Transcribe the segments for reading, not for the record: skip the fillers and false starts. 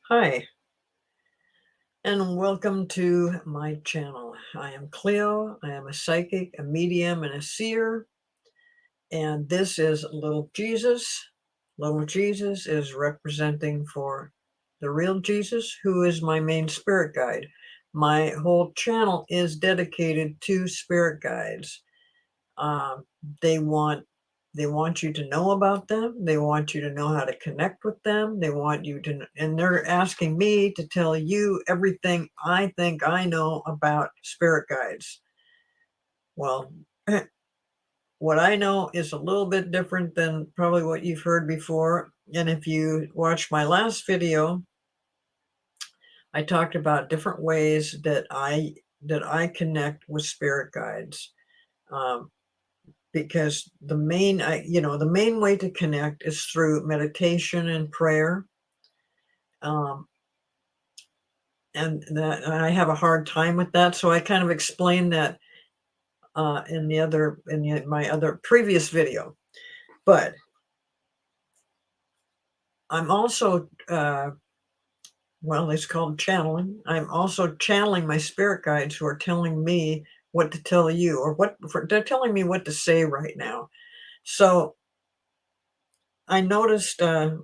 Hi, and welcome to my channel. I am Cleo. I am a psychic, a medium, and a seer. And this is Little Jesus. Little Jesus is representing for the real Jesus, who is my main spirit guide. My whole channel is dedicated to spirit guides. Um, they want they want you to know about them. They want you to know how to connect with them. They want you to, and they're asking me to tell you everything I think I know about spirit guides. Well, what I know is a little bit different than probably what you've heard before. And if you watched my last video, I talked about different ways that I connect with spirit guides. Um, because the main way to connect is through meditation and prayer. Um, and I have a hard time with that. So I kind of explained that my other previous video. But I'm also well, it's called channeling. I'm also channeling my spirit guides who are telling me what to tell you, or they're telling me what to say right now. So I noticed, and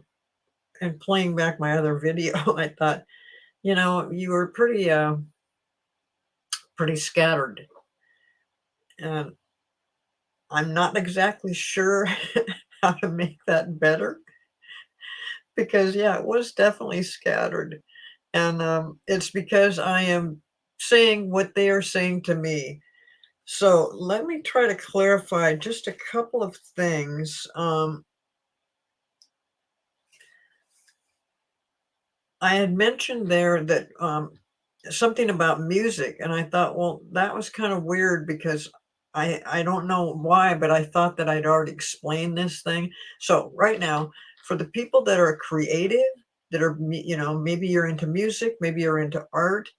playing back my other video, I thought, you were pretty scattered, and I'm not exactly sure how to make that better because, yeah, it was definitely scattered, and, it's because I am saying what they are saying to me. So let me try to clarify just a couple of things. I had mentioned there that, something about music, and I thought, well, that was kind of weird because I don't know why, but I thought that I'd already explained this thing. So right now, for the people that are creative, that are maybe you're into music, maybe you're into art,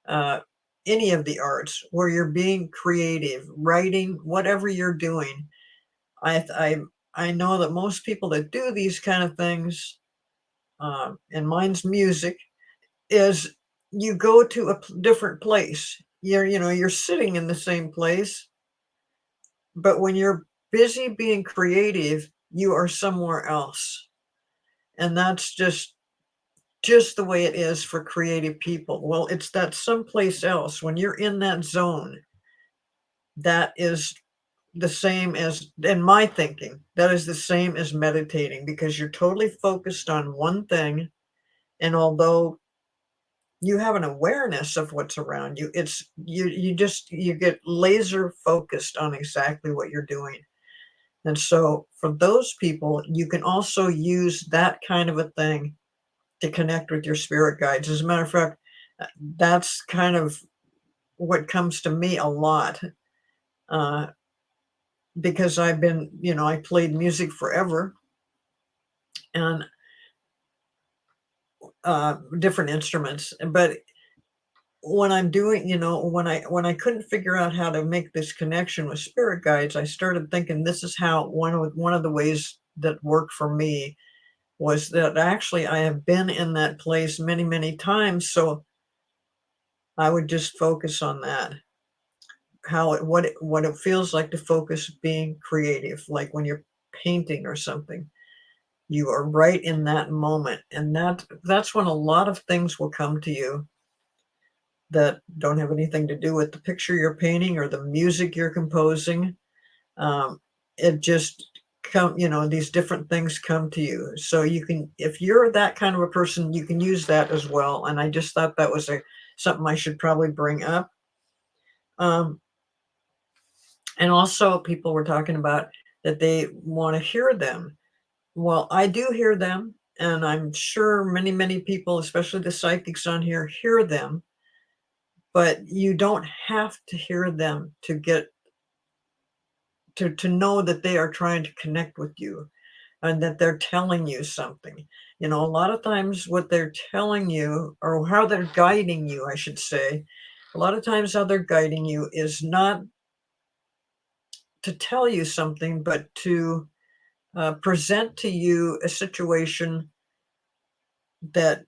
uh, any of the arts where you're being creative, writing, whatever you're doing. I I I know that most people that do these kind of things, and mine's music, is you go to a different place. You're sitting in the same place, but when you're busy being creative, you are somewhere else. And that's just the way it is for creative people. Well, it's that someplace else. When you're in that zone, that is the same as, in my thinking, that is the same as meditating because you're totally focused on one thing. And although you have an awareness of what's around you, it's you get laser focused on exactly what you're doing. And so for those people, you can also use that kind of a thing to connect with your spirit guides. As a matter of fact, that's kind of what comes to me a lot, uh, because I played music forever, and different instruments. But when I'm doing, when I couldn't figure out how to make this connection with spirit guides, I started thinking this is how one of the ways that worked for me was that actually I have been in that place many, many times. So I would just focus on that, what it feels like to focus being creative, like when you're painting or something. You are right in that moment, and that's when a lot of things will come to you that don't have anything to do with the picture you're painting or the music you're composing. Um, it just these different things come to you. So you can, if you're that kind of a person, you can use that as well. And I just thought that was something I should probably bring up. Um, and also people were talking about that they want to hear them. Well, I do hear them, and I'm sure many, many people, especially the psychics on here, hear them, but you don't have to hear them to know that they are trying to connect with you and that they're telling you something. A lot of times what they're telling you, or how they're guiding you, I should say, a lot of times how they're guiding you is not to tell you something, but to present to you a situation that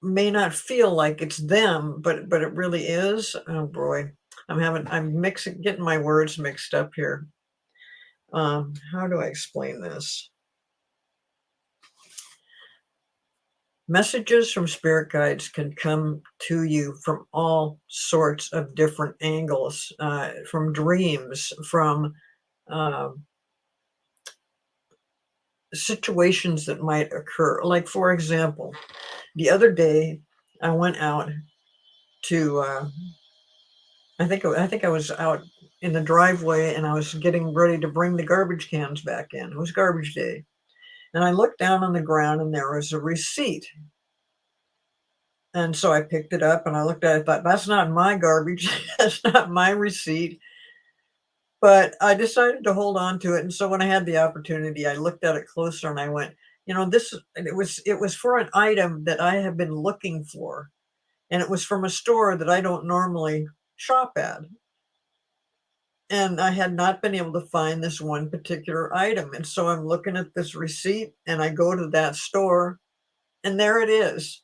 may not feel like it's them, but it really is. Oh boy, I'm mixing getting my words mixed up here. How do I explain this? Messages from spirit guides can come to you from all sorts of different angles, from dreams, from um, situations that might occur. Like, for example, the other day I went out to, I think I was out in the driveway and I was getting ready to bring the garbage cans back in. It was garbage day. And I looked down on the ground and there was a receipt. And so I picked it up and I looked at it, I thought, that's not my garbage. That's not my receipt. But I decided to hold on to it. And so when I had the opportunity, I looked at it closer and I went, this, and it was for an item that I have been looking for. And it was from a store that I don't normally shop at. And I had not been able to find this one particular item. And so I'm looking at this receipt and I go to that store and there it is.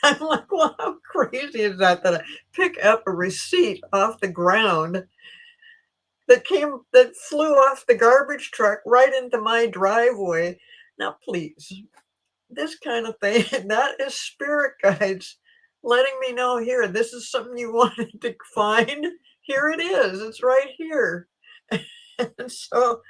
I'm like, well, how crazy is that I pick up a receipt off the ground that flew off the garbage truck right into my driveway. Now, please, this kind of thing, that is spirit guides letting me know, here, this is something you wanted to find. Here it is. It's right here. And so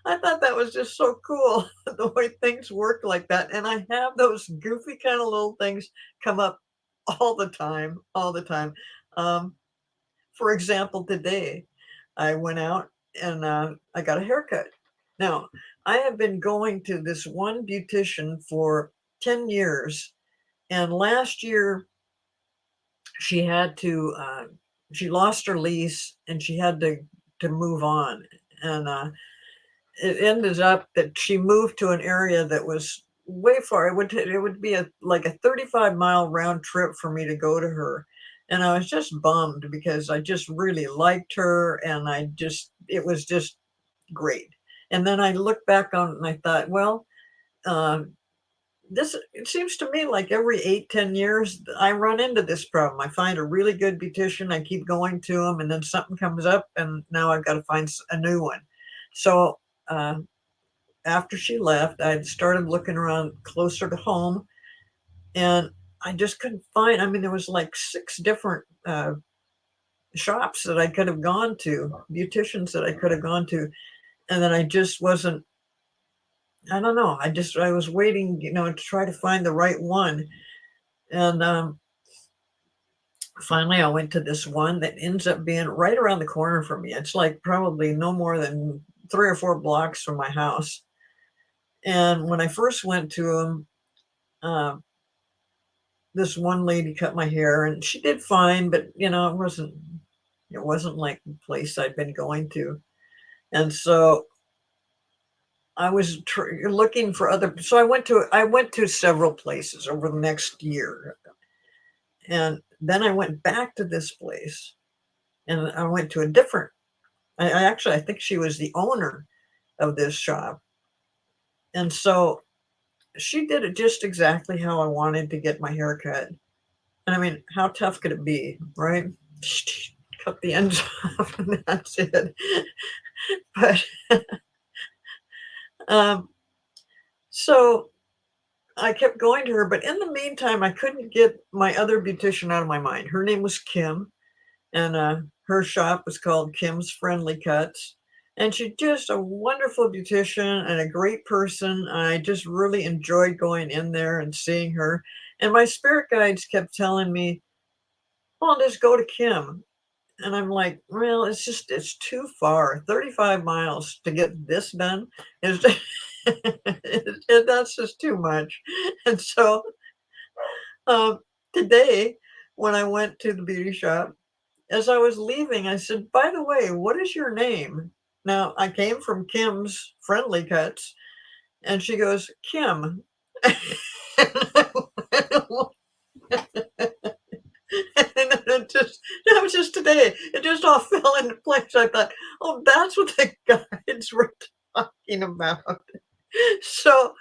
I thought that was just so cool the way things work like that. And I have those goofy kind of little things come up all the time, all the time. Um, for example, today I went out and I got a haircut. Now, I have been going to this one beautician for 10 years. And last year she had to, she lost her lease and she had to move on. And it ended up that she moved to an area that was way far. It would be like a 35-mile round trip for me to go to her. And I was just bummed because I just really liked her and it was just great. And then I looked back on it and I thought, well, uh, it seems to me like every 8-10 years I run into this problem. I find a really good beautician, I keep going to them, and then something comes up and now I've got to find a new one. So uh, after she left, I started looking around closer to home and I just couldn't find, I mean, there was like 6 different shops that I could have gone to, beauticians that I could have gone to, and then I just wasn't, I don't know, I was waiting, to try to find the right one. And finally I went to this one that ends up being right around the corner from me. It's like probably no more than 3 or 4 blocks from my house. And when I first went to him, uh, this one lady cut my hair and she did fine, but it wasn't like the place I'd been going to. And so I was looking for other, so I went to several places over the next year. And then I went back to this place and I went to a different, I think she was the owner of this shop. And so she did it just exactly how I wanted to get my hair cut. And I mean, how tough could it be, right? Cut the ends off and that's it. But um, so I kept going to her, but in the meantime, I couldn't get my other beautician out of my mind. Her name was Kim, and her shop was called Kim's Friendly Cuts. And she's just a wonderful beautician and a great person. I just really enjoyed going in there and seeing her. And my spirit guides kept telling me, well, just go to Kim. And I'm like, well, it's too far. 35 miles to get this done is that's just too much. And so um, today, when I went to the beauty shop, as I was leaving, I said, by the way, what is your name? Now, I came from Kim's Friendly Cuts, and she goes, Kim. And that was just today. It just all fell into place. I thought, oh, that's what the guides were talking about. So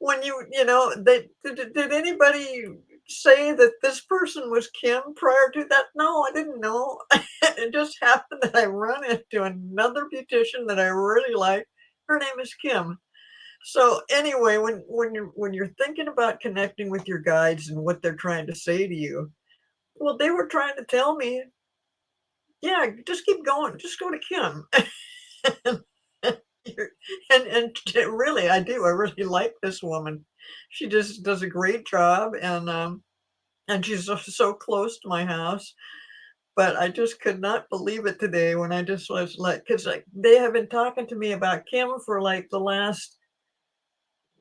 when did anybody say that this person was Kim prior to that? No, I didn't know. It just happened that I run into another beautician that I really like. Her name is Kim. So anyway, when you're thinking about connecting with your guides and what they're trying to say to you, well, they were trying to tell me, yeah, just keep going, just go to Kim. You're- really, I do. I really like this woman. She just does a great job, and she's so close to my house. But I just could not believe it today when I just was like, because like they have been talking to me about Kim for like the last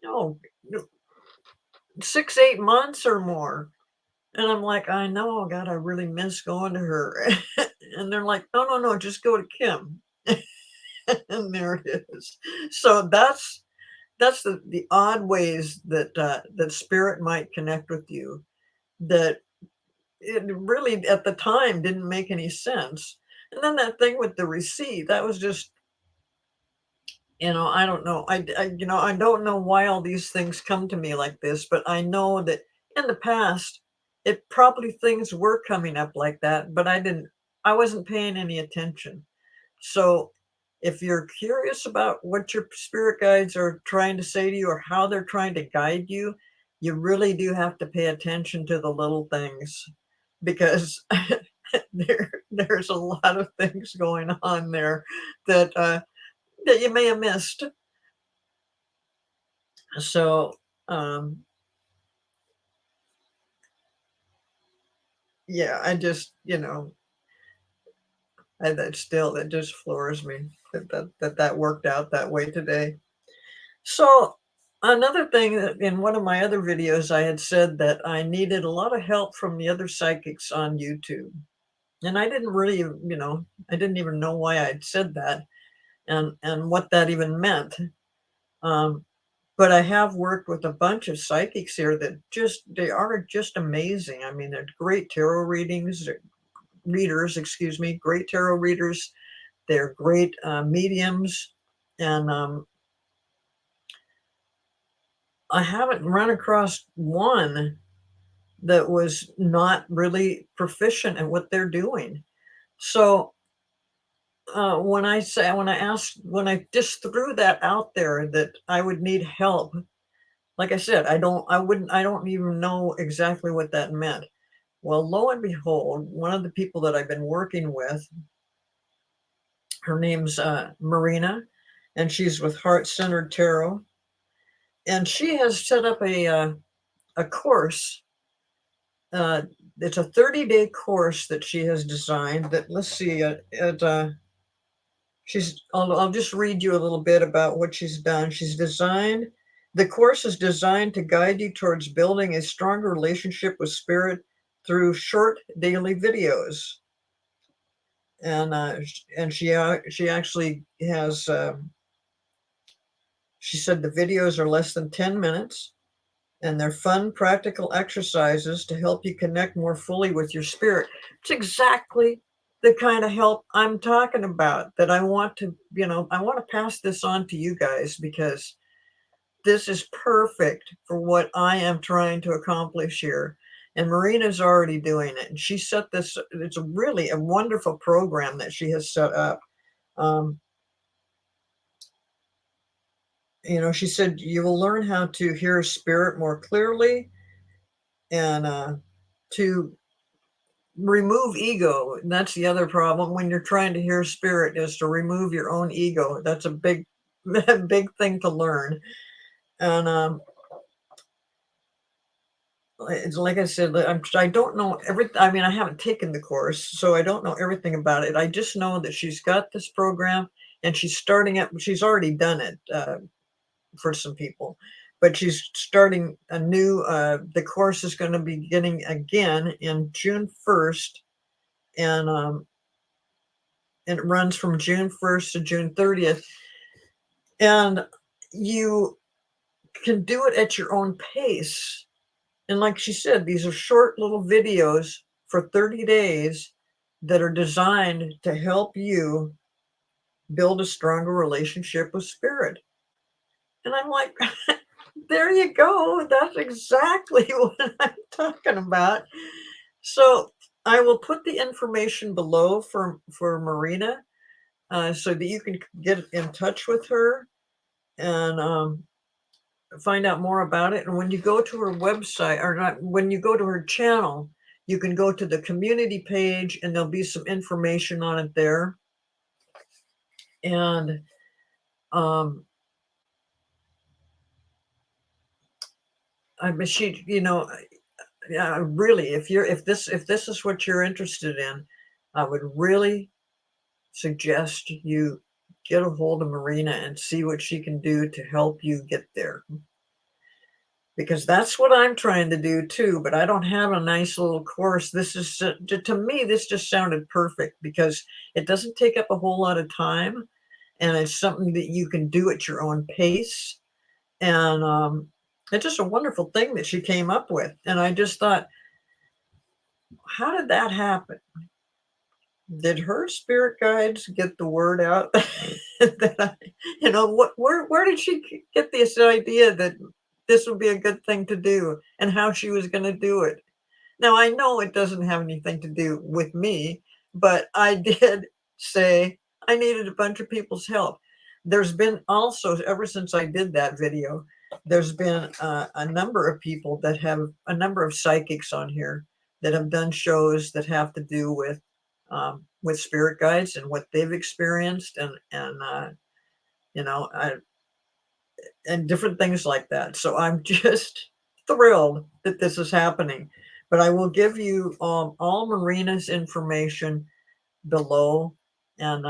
oh 6 8 months or more. And I'm like, I know, God, I really miss going to her. And they're like, no, no, no, just go to Kim. And there it is. So that's the odd ways that that spirit might connect with you, that it really at the time didn't make any sense. And then that thing with the receipt, that was just, I don't know. I don't know why all these things come to me like this, but I know that in the past, it probably things were coming up like that, but I wasn't paying any attention. So if you're curious about what your spirit guides are trying to say to you or how they're trying to guide you, you really do have to pay attention to the little things, because there's a lot of things going on there that that you may have missed. So, um, yeah, I just, that just floors me that worked out that way today. So, another thing that in one of my other videos, I had said that I needed a lot of help from the other psychics on YouTube. And I didn't really, I didn't even know why I'd said that and what that even meant. Um, but I have worked with a bunch of psychics here that they are just amazing. I mean, they're great tarot readers, excuse me, great tarot readers. They're great mediums, and I haven't run across one that was not really proficient at what they're doing. So when I just threw that out there that I would need help, like I said, I don't even know exactly what that meant. Well, lo and behold, one of the people that I've been working with, her name's Marina, and she's with Heart Centered Tarot, and she has set up a course. Uh, it's a 30-day course that she has designed. That let's see, I'll just read you a little bit about what she's done. She's designed the course is designed to guide you towards building a stronger relationship with spirit through short daily videos. And she actually has she said the videos are less than 10 minutes, and they're fun, practical exercises to help you connect more fully with your spirit. It's exactly the kind of help I'm talking about, that I want to, I want to pass this on to you guys, because this is perfect for what I am trying to accomplish here. And Marina's already doing it. And she set this, it's really a wonderful program that she has set up. Um, she said you will learn how to hear spirit more clearly, and to remove ego. And that's the other problem when you're trying to hear spirit, is to remove your own ego. That's a big big thing to learn. And it's like I said, I don't know everything. I mean, I haven't taken the course, so I don't know everything about it. I just know that she's got this program, and she's starting it. She's already done it for some people, but she's starting a new. The course is going to be beginning again in June 1st, and it runs from June 1st to June 30th. And you can do it at your own pace. And like she said, these are short little videos for 30 days that are designed to help you build a stronger relationship with spirit. And I'm like, There you go. That's exactly what I'm talking about. So I will put the information below for Marina, so that you can get in touch with her and find out more about it. And when you go to her website, or not, when you go to her channel, you can go to the community page and there'll be some information on it there. And um, I mean, she, yeah, really, if this is what you're interested in, I would really suggest you get a hold of Marina and see what she can do to help you get there. Because that's what I'm trying to do too, but I don't have a nice little course. This is, to me, this just sounded perfect because it doesn't take up a whole lot of time, and it's something that you can do at your own pace. And it's just a wonderful thing that she came up with. And I just thought, how did that happen? Did her spirit guides get the word out that where did she get this idea that this would be a good thing to do and how she was going to do it? Now I know it doesn't have anything to do with me, but I did say I needed a bunch of people's help. There's been also, ever since I did that video, there's been a number of people that have, a number of psychics on here that have done shows that have to do with spirit guides and what they've experienced, and you know I, and different things like that. So I'm just thrilled that this is happening. But I will give you all Marina's information below, and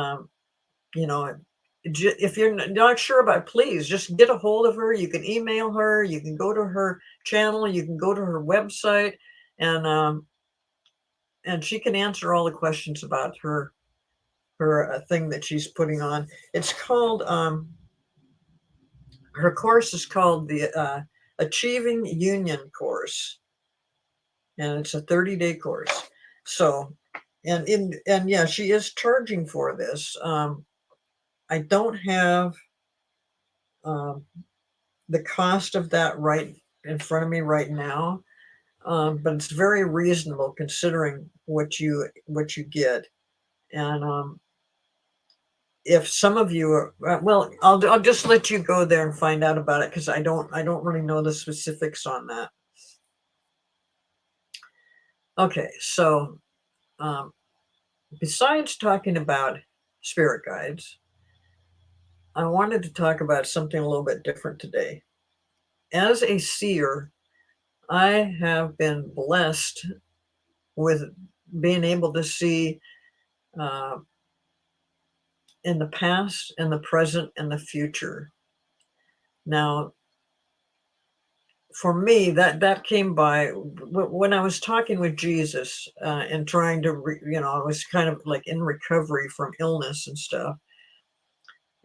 you know, if you're not sure about it, please just get a hold of her. You can email her. You can go to her channel. You can go to her website, and she can answer all the questions about her thing that she's putting on. It's called her course is called the Achieving Union course, and it's a 30-day course. So, and yeah, she is charging for this. I don't have um, the cost of that right in front of me right now, but it's very reasonable considering what you get. And if some of you are, well, I'll just let you go there and find out about it, because I don't really know the specifics on that. Okay, so um, besides talking about spirit guides, I wanted to talk about something a little bit different today. As a seer, I have been blessed with being able to see uh, in the past, in the present, and the future. Now, for me, that came by when I was talking with Jesus, and trying to, I was kind of like in recovery from illness and stuff.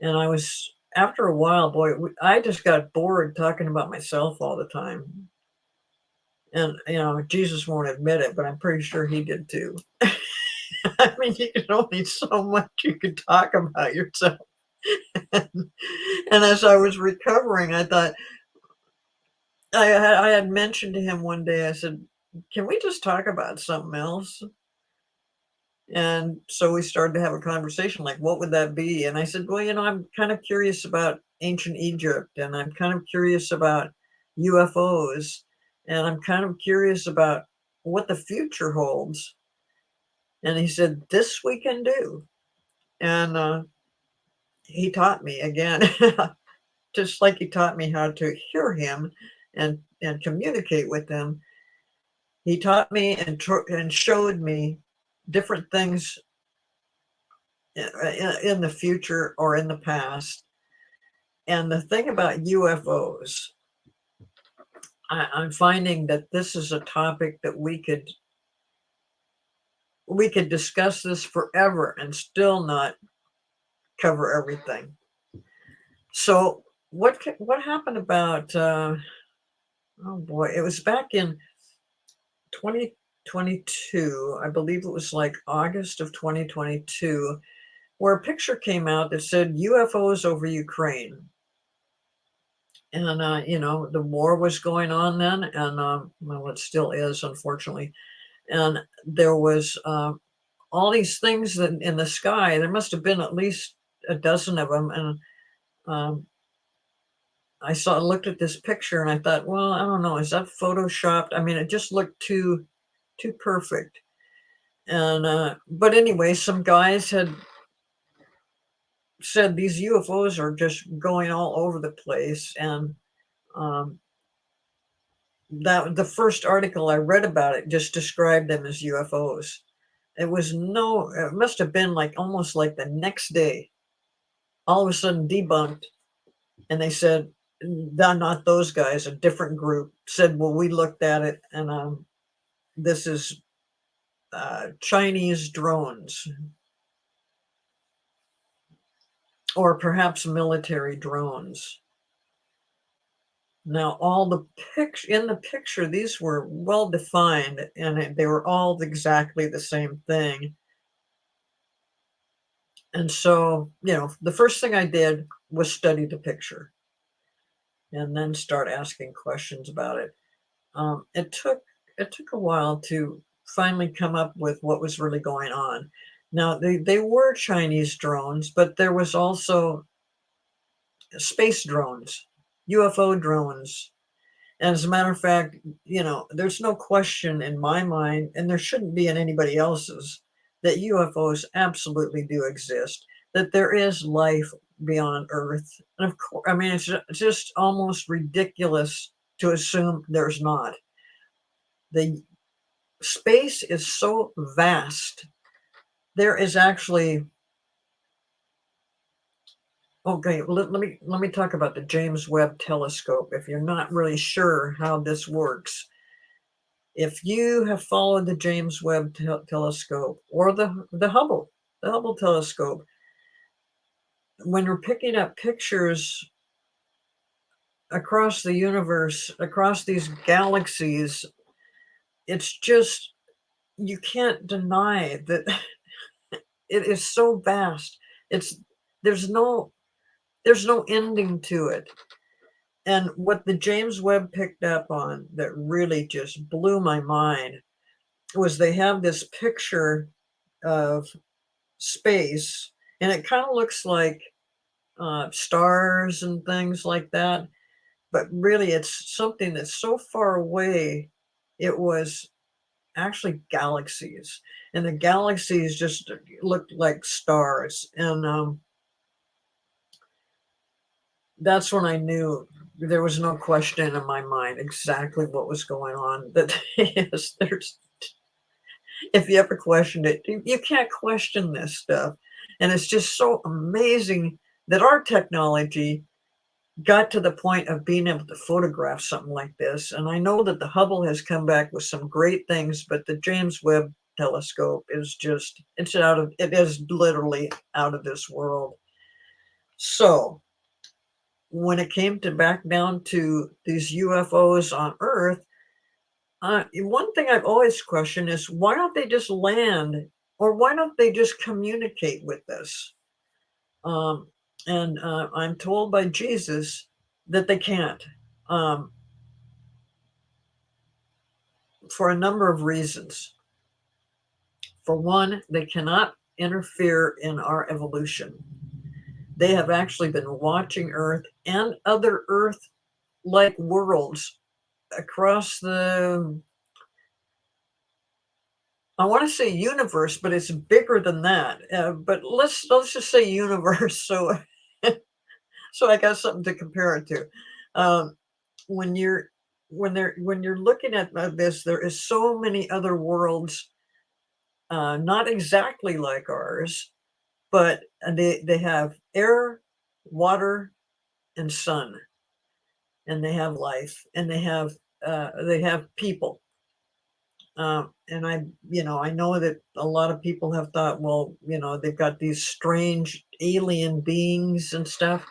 And I was, after a while, boy, I just got bored talking about myself all the time. And, Jesus won't admit it, but I'm pretty sure he did too. I mean, you can only so much you can talk about yourself. And as I was recovering, I thought, I had mentioned to him one day, I said, can we just talk about something else? And so we started to have a conversation, like, what would that be? And I said, well, I'm kind of curious about ancient Egypt, and I'm kind of curious about UFOs, and I'm kind of curious about what the future holds. And he said, this we can do. And he taught me again, just like he taught me how to hear him and communicate with him. He taught me and showed me different things in the future or in the past. And the thing about UFOs, I'm finding that this is a topic that we could discuss this forever and still not cover everything. So what happened about oh boy, it was back in 2022, I believe it was like August of 2022, where a picture came out that said UFOs over Ukraine. And, the war was going on then, and, well, it still is, unfortunately. And there was, all these things that in the sky. There must have been at least a dozen of them. And um, looked at this picture and I thought, well, I don't know, is that photoshopped? I mean, it just looked too perfect. And but anyway, some guys had said these UFOs are just going all over the place. And um, that the first article I read about it just described them as UFOs. It must have been like almost like the next day, all of a sudden debunked. And they said, not those guys, a different group said, well, we looked at it, and this is Chinese drones, or perhaps military drones. Now, all the in the picture, these were well defined, and they were all exactly the same thing. And so, the first thing I did was study the picture and then start asking questions about it. It took a while to finally come up with what was really going on. Now, they were Chinese drones, but there was also space drones, UFO drones. And as a matter of fact, there's no question in my mind, and there shouldn't be in anybody else's, that UFOs absolutely do exist, that there is life beyond Earth. And of course, I mean, it's just almost ridiculous to assume there's not. The space is so vast. There is actually okay. Let me talk about the James Webb Telescope. If you're not really sure how this works, if you have followed the James Webb Telescope or the Hubble Telescope, when you're picking up pictures across the universe, across these galaxies, it's just you can't deny that it is so vast. It's there's no there's no ending to it. And what the James Webb picked up on that really just blew my mind was they have this picture of space, and it kind of looks like stars and things like that. But really, it's something that's so far away, it was actually galaxies. And the galaxies just looked like stars. And that's when I knew there was no question in my mind exactly what was going on. That yes, there's if you ever questioned it, you can't question this stuff. And it's just so amazing that our technology got to the point of being able to photograph something like this. And I know that the Hubble has come back with some great things, but the James Webb telescope is just it is literally out of this world. So when it came to back down to these UFOs on Earth, one thing I've always questioned is why don't they just land, or why don't they just communicate with us? Um, and I'm told by Jesus that they can't, um, for a number of reasons. For one, they cannot interfere in our evolution. They have actually been watching Earth and other Earth like worlds across I want to say universe, but it's bigger than that. But let's just say universe, so so I got something to compare it to. Um, when you're when you're looking at this, there is so many other worlds, not exactly like ours, but they have air, water, and sun, and they have life, and they have people. And I know that a lot of people have thought, well, they've got these strange alien beings and stuff.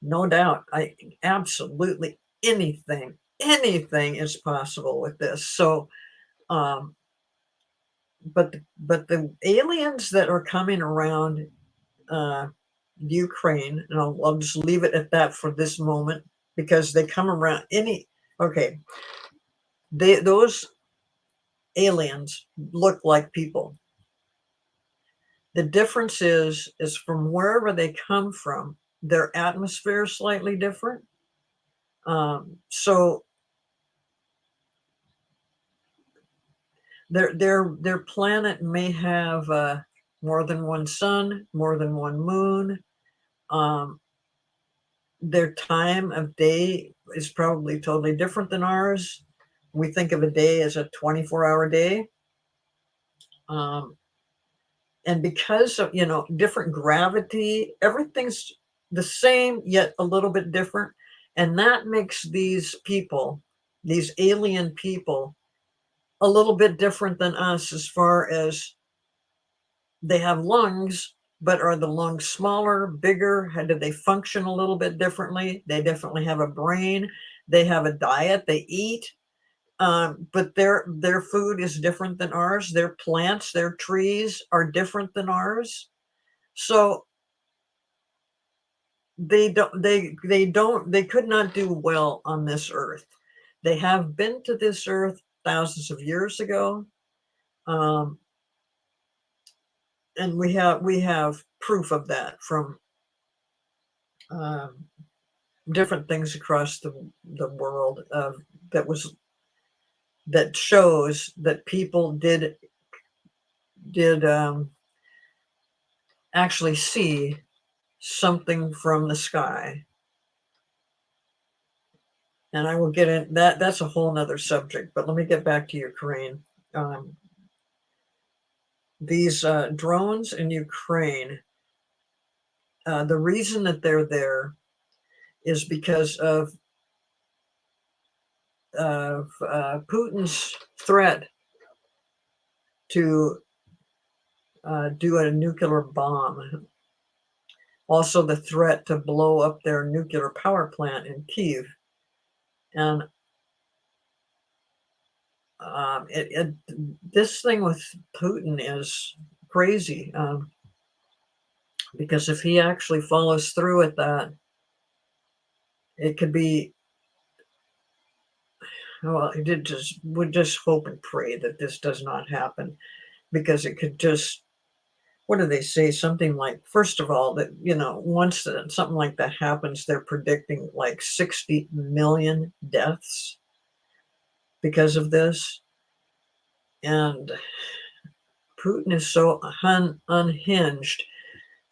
No doubt, I absolutely anything is possible with this. So, um, but the aliens that are coming around, uh, Ukraine, and I'll just leave it at that for this moment because they come around any. Okay, those aliens look like people. The difference is from wherever they come from, their atmosphere is slightly different. So their planet may have more than one sun, more than one moon. Um, their time of day is probably totally different than ours. We think of a day as a 24-hour day. Um, and because of different gravity, everything's the same yet a little bit different, and that makes these people, these alien people, a little bit different than us as far as they have lungs, but are the lungs smaller, bigger? How do they function a little bit differently? They definitely have a brain. They have a diet. They eat, but their food is different than ours. Their plants, their trees are different than ours. So they could not do well on this earth. They have been to this earth thousands of years ago, um, and we have proof of that from um, different things across the world that shows that people did actually see something from the sky. And I will get in that. That's a whole nother subject. But let me get back to Ukraine. Um, these drones in Ukraine. The reason that they're there is because of Putin's threat to do a nuclear bomb. Also, the threat to blow up their nuclear power plant in Kiev. And this thing with Putin is crazy, because if he actually follows through with that, it could be. Well, I would just hope and pray that this does not happen, because it could just. What do they say? Something like, first of all, that once something like that happens, they're predicting like 60 million deaths because of this, and Putin is so unhinged.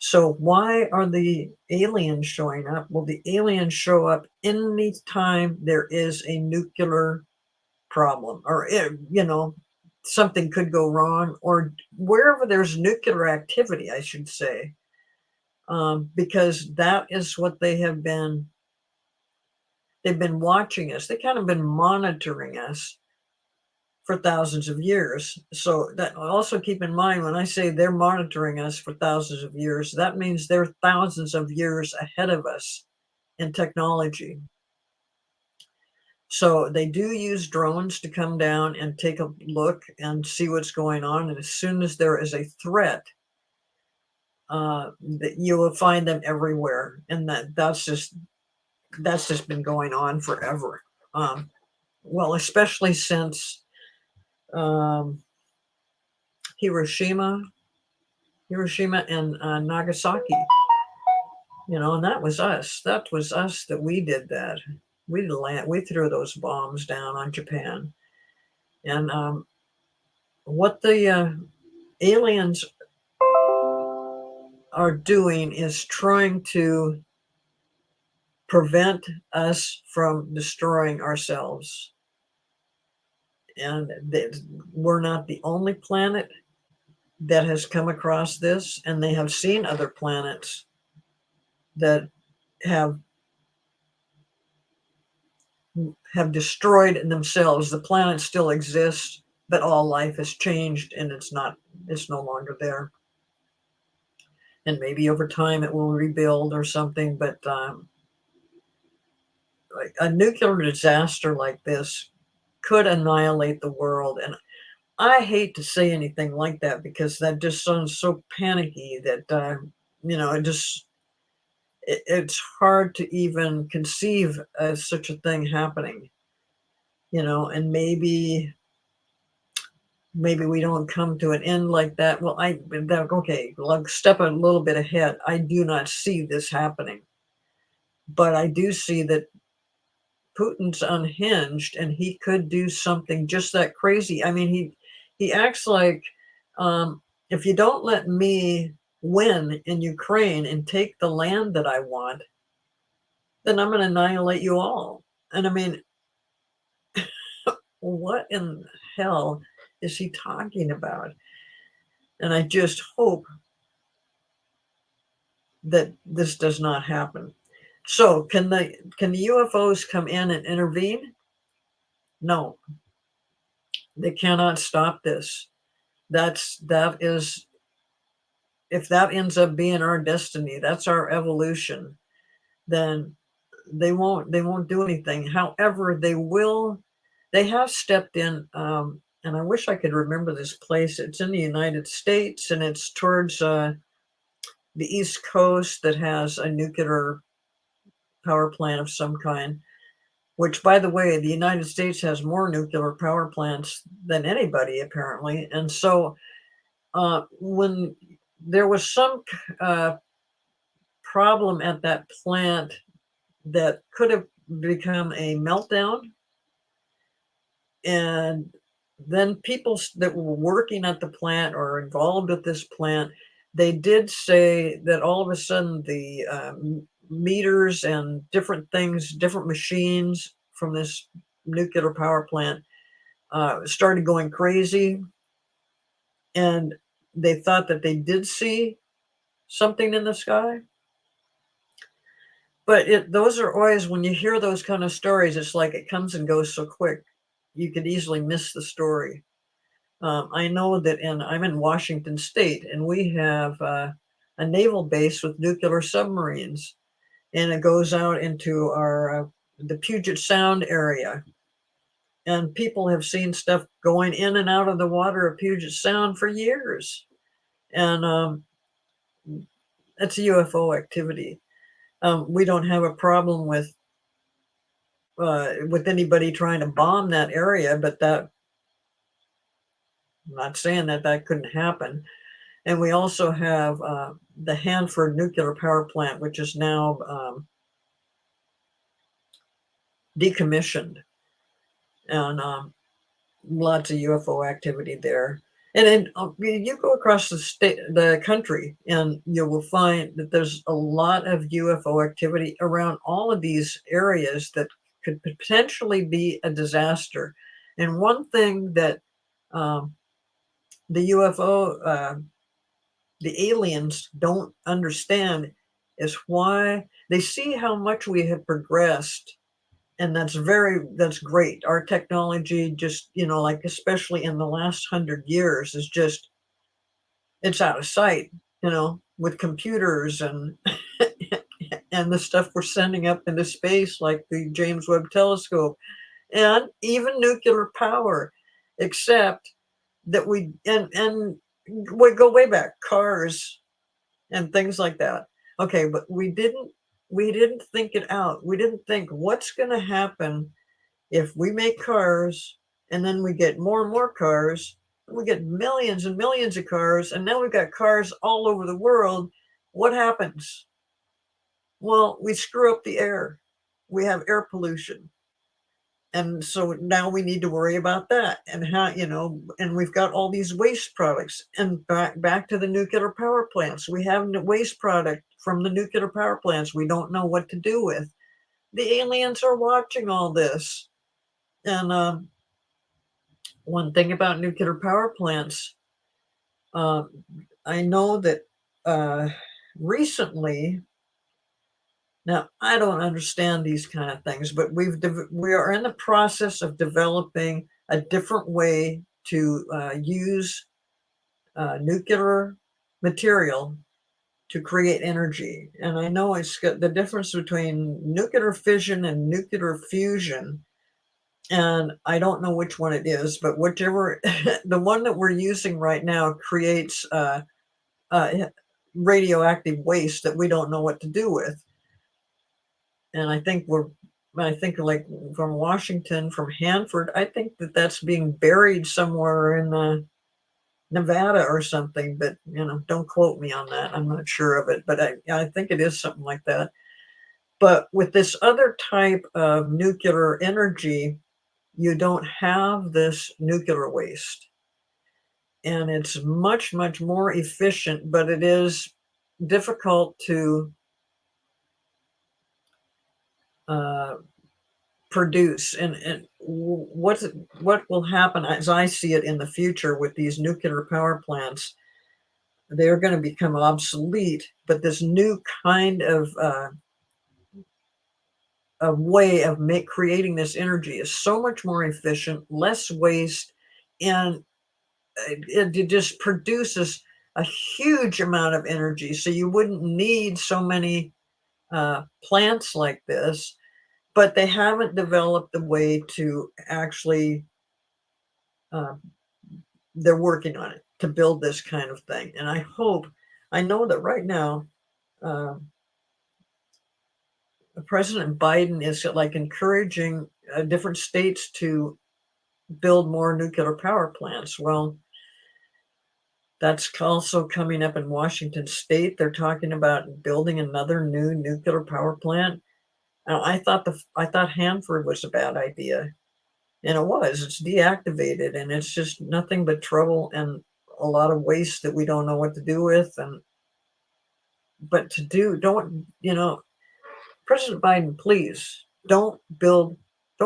So why are the aliens showing up? Well, the aliens show up anytime there is a nuclear problem, or something could go wrong, or wherever there's nuclear activity, I should say, because that is what they have been. They've been watching us. They kind of been monitoring us for thousands of years. So that also keep in mind, when I say they're monitoring us for thousands of years, that means they're thousands of years ahead of us in technology. So they do use drones to come down and take a look and see what's going on. And as soon as there is a threat, that you will find them everywhere. And that's just been going on forever. Well, especially since um, Hiroshima, and Nagasaki. And that was us. That was us that we did that. We threw those bombs down on Japan. And what the aliens are doing is trying to prevent us from destroying ourselves. And we're not the only planet that has come across this, and they have seen other planets that have destroyed themselves. The planet still exists, but all life has changed, and it's no longer there. And maybe over time it will rebuild or something, but like a nuclear disaster like this could annihilate the world. And I hate to say anything like that, because that just sounds so panicky that it just it's hard to even conceive of such a thing happening, and maybe we don't come to an end like that. Well, okay, like step a little bit ahead. I do not see this happening, but I do see that Putin's unhinged and he could do something just that crazy. I mean, he acts like, if you don't let me win in Ukraine and take the land that I want, then I'm going to annihilate you all. And I mean, what in hell is he talking about? And I just hope that this does not happen. So, can the UFOs come in and intervene? No, they cannot stop this. That is, if that ends up being our destiny, that's our evolution, then they won't do anything. However, they have stepped in, and I wish I could remember this place. It's in the United States, and it's towards the East Coast, that has a nuclear power plant of some kind. Which, by the way, the United States has more nuclear power plants than anybody, apparently. And so, when there was some uh, problem at that plant that could have become a meltdown, and then people that were working at the plant or involved with this plant, they did say that all of a sudden the meters and different things, different machines from this nuclear power plant started going crazy, and they thought that they did see something in the sky. But those are always, when you hear those kind of stories, it's like it comes and goes so quick. You could easily miss the story. I know that I'm in Washington State, and we have a naval base with nuclear submarines, and it goes out into the Puget Sound area. And people have seen stuff going in and out of the water of Puget Sound for years. And it's a UFO activity. We don't have a problem with anybody trying to bomb that area, but I'm not saying that that couldn't happen. And we also have the Hanford nuclear power plant, which is now decommissioned, and lots of UFO activity there. And then you go across the country, and you will find that there's a lot of UFO activity around all of these areas that could potentially be a disaster. And one thing that um, the the aliens don't understand is why they see how much we have progressed, and that's great. Our technology, just, like, especially in the last 100 years, is just, it's out of sight, with computers and and the stuff we're sending up into space, like the James Webb Telescope, and even nuclear power. Except that and we go way back, cars and things like that. Okay, but we didn't think it out. We didn't think, what's going to happen if we make cars, and then we get more and more cars, we get millions and millions of cars, and now we've got cars all over the world. What happens? Well, we screw up the air. We have air pollution. And so now we need to worry about that, and how, and we've got all these waste products, and back to the nuclear power plants. We have waste product from the nuclear power plants we don't know what to do with. The aliens are watching all this. And one thing about nuclear power plants, uh, I know that uh, recently, now I don't understand these kind of things, but we are in the process of developing a different way to use nuclear material to create energy. And I know it's got the difference between nuclear fission and nuclear fusion, and I don't know which one it is, but whichever, the one that we're using right now creates uh, radioactive waste that we don't know what to do with. And I think like from Washington, from Hanford, I think that that's being buried somewhere in Nevada or something, but don't quote me on that. I'm not sure of it, but I think it is something like that. But with this other type of nuclear energy, you don't have this nuclear waste. And it's much, much more efficient, but it is difficult to uh, produce. And what will happen, as I see it in the future with these nuclear power plants, they're going to become obsolete, but this new kind of a way of creating this energy is so much more efficient, less waste, and it just produces a huge amount of energy. So you wouldn't need so many plants like this, but they haven't developed a way to actually, uh, they're working on it to build this kind of thing. And I know that right now, uh, President Biden is like encouraging different states to build more nuclear power plants. Well, that's also coming up in Washington State. They're talking about building another new nuclear power plant. Now, I thought Hanford was a bad idea, and it was. It's deactivated, and it's just nothing but trouble and a lot of waste that we don't know what to do with. And but to do, don't President Biden, please don't build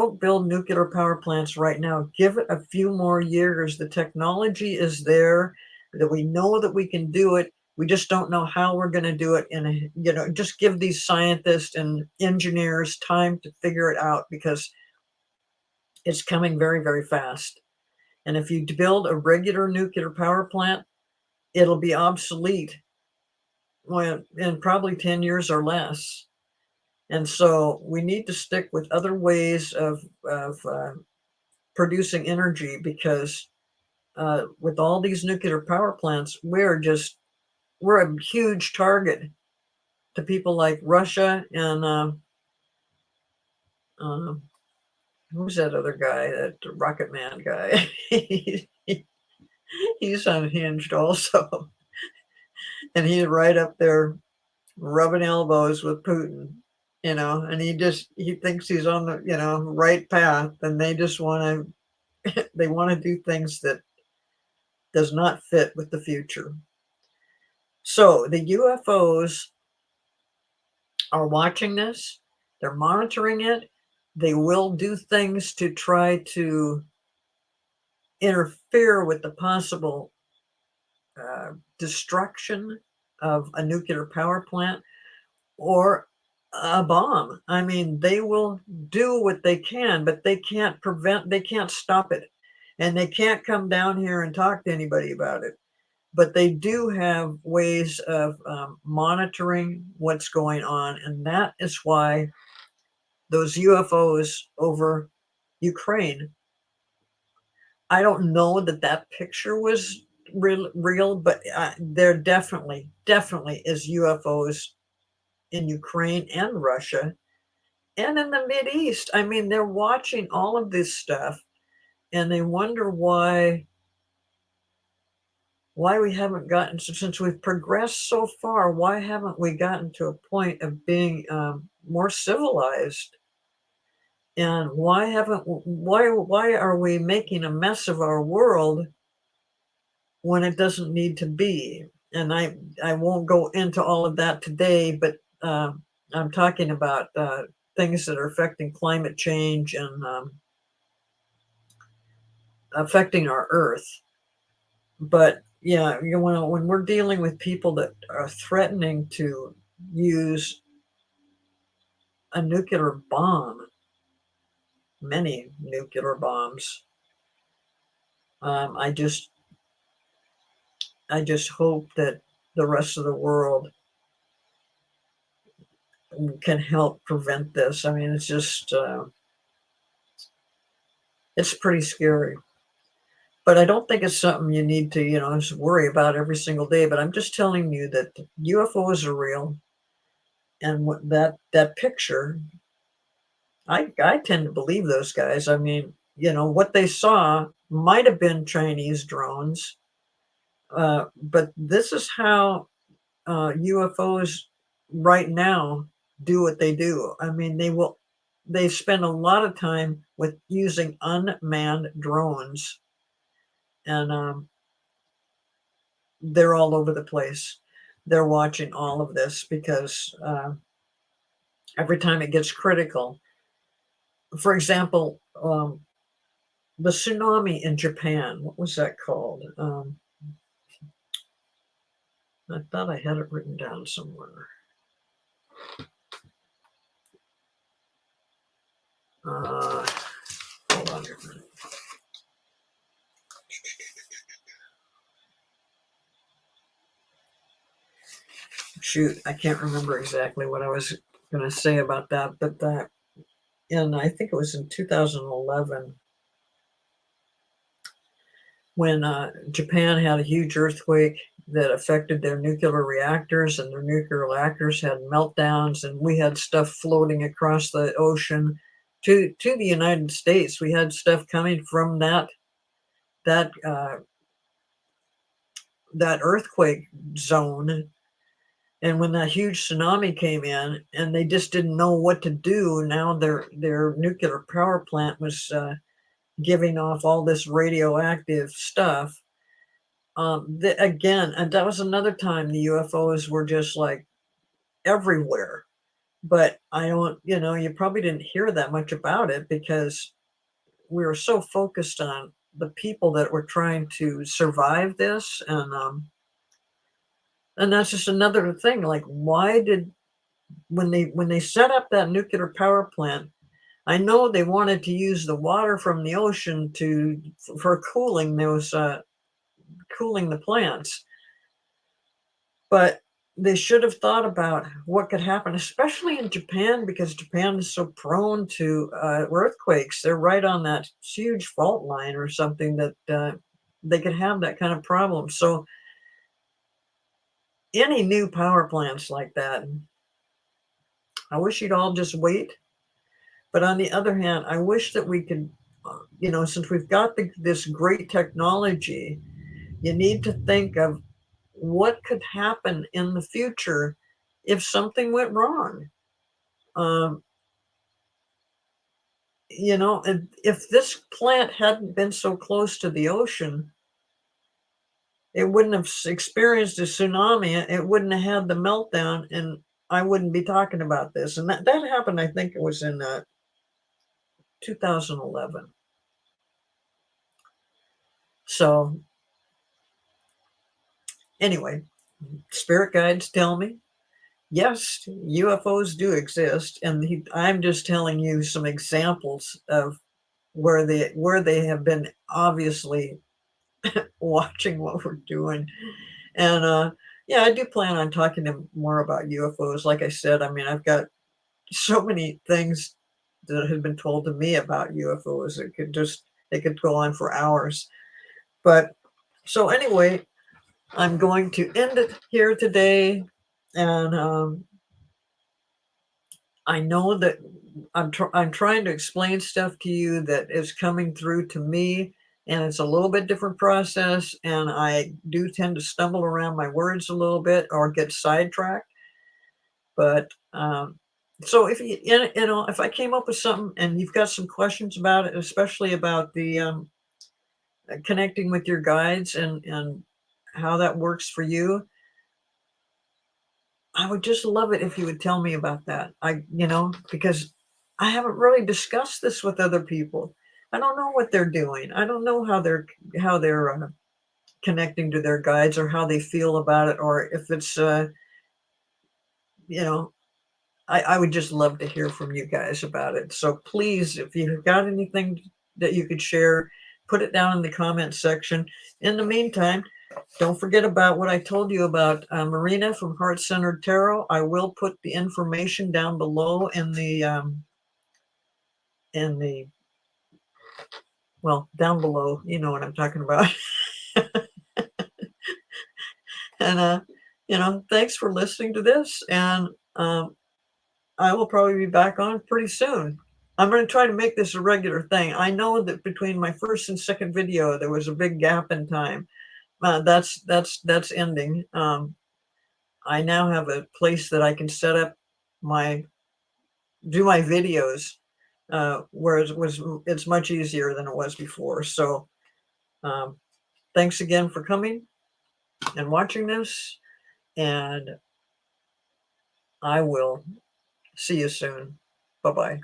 nuclear power plants right now. Give it a few more years. The technology is there, that we know that we can do it. We just don't know how we're going to do it. And just give these scientists and engineers time to figure it out, because it's coming very, very fast. And if you build a regular nuclear power plant, it'll be obsolete in probably 10 years or less. And so we need to stick with other ways of producing energy, because with all these nuclear power plants, we're a huge target to people like Russia and uh, who's that other guy, that Rocket Man guy? He's unhinged also, and he's right up there rubbing elbows with Putin. And he thinks he's on the right path, and they want to do things that does not fit with the future. So the UFOs are watching this, they're monitoring it. They will do things to try to interfere with the possible destruction of a nuclear power plant or a bomb. I mean, they will do what they can, but they can't stop it. And they can't come down here and talk to anybody about it. But they do have ways of monitoring what's going on. And that is why those UFOs over Ukraine, I don't know that that picture was real, but there definitely is UFOs in Ukraine and Russia and in the Mid East. I mean, they're watching all of this stuff, and they wonder why we haven't gotten, since we've progressed so far, why haven't we gotten to a point of being more civilized? And why are we making a mess of our world when it doesn't need to be? And I won't go into all of that today, but I'm talking about things that are affecting climate change and affecting our Earth. But yeah, when we're dealing with people that are threatening to use a nuclear bomb, many nuclear bombs, um, I just I just hope that the rest of the world can help prevent this. I mean, it's pretty scary. But I don't think it's something you need to, just worry about every single day. But I'm just telling you that UFOs are real. And what that picture, I tend to believe those guys. I mean, what they saw might have been Chinese drones, but this is how UFOs right now do what they do. I mean, they spend a lot of time with using unmanned drones, and they're all over the place. They're watching all of this because every time it gets critical, for example, the tsunami in Japan, what was that called? I thought I had it written down somewhere. Uh, Hold on here a minute. Shoot, I can't remember exactly what I was going to say about that, but I think it was in 2011 when Japan had a huge earthquake that affected their nuclear reactors, and their nuclear reactors had meltdowns, and we had stuff floating across the ocean to the United States. We had stuff coming from that that earthquake zone. And when that huge tsunami came in, and they just didn't know what to do, now their nuclear power plant was giving off all this radioactive stuff. Again, and that was another time the UFOs were just like everywhere. But I don't, you probably didn't hear that much about it because we were so focused on the people that were trying to survive this, and that's just another thing. Like, why did when they set up that nuclear power plant? I know they wanted to use the water from the ocean for cooling those cooling the plants, but they should have thought about what could happen, especially in Japan, because Japan is so prone to earthquakes. They're right on that huge fault line or something that they could have that kind of problem. So any new power plants like that, I wish you'd all just wait. But on the other hand, I wish that we could, since we've got this great technology, you need to think of what could happen in the future if something went wrong. Um, if this plant hadn't been so close to the ocean, it wouldn't have experienced a tsunami. It wouldn't have had the meltdown, and I wouldn't be talking about this. And that happened, I think it was in 2011. So anyway, spirit guides tell me, yes, UFOs do exist, and I'm just telling you some examples of where they have been obviously watching what we're doing. And yeah, I do plan on talking to more about UFOs. Like I said, I mean, I've got so many things that have been told to me about UFOs. It could go on for hours. But so anyway, I'm going to end it here today, and I know that I'm trying to explain stuff to you that is coming through to me, and it's a little bit different process, and I do tend to stumble around my words a little bit or get sidetracked. But so if if I came up with something and you've got some questions about it, especially about the connecting with your guides and how that works for you, I would just love it if you would tell me about that. Because I haven't really discussed this with other people. I don't know what they're doing. I don't know how they're connecting to their guides, or how they feel about it, or if it's you know I would just love to hear from you guys about it. So please, if you've got anything that you could share, put it down in the comment section. In the meantime, don't forget about what I told you about Marina from Heart Centered Tarot. I will put the information down below in the well, down below. You know what I'm talking about. And thanks for listening to this. And I will probably be back on pretty soon. I'm going to try to make this a regular thing. I know that between my first and second video, there was a big gap in time. That's ending. I now have a place that I can set up my do my videos, whereas it's much easier than it was before. So um, thanks again for coming and watching this, and I will see you soon. Bye bye.